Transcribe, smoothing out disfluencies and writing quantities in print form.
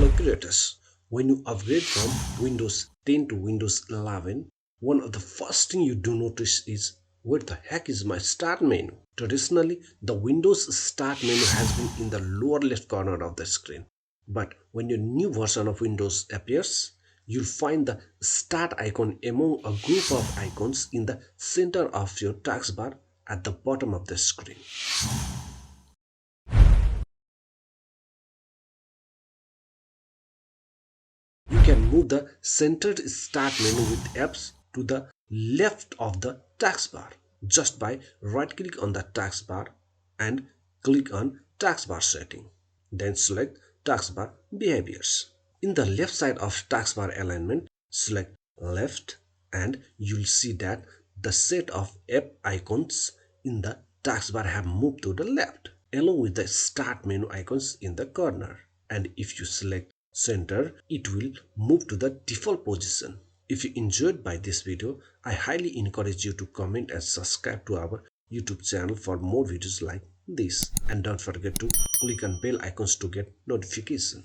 Hello creators, when you upgrade from Windows 10 to Windows 11, one of the first thing you do notice is where the heck is my start menu? Traditionally, the Windows start menu has been in the lower left corner of the screen. But when your new version of Windows appears, you'll find the start icon among a group of icons in the center of your taskbar at the bottom of the screen. You can move the centered start menu with apps to the left of the taskbar just by right click on the taskbar and click on taskbar setting. Then select taskbar behaviors. In the left side of taskbar alignment, select left and you'll see that the set of app icons in the taskbar have moved to the left along with the start menu icons in the corner. And if you select center, it will move to the default position. If you enjoyed by this video, I highly encourage you to comment and subscribe to our YouTube channel for more videos like this. And don't forget to click on bell icons to get notification.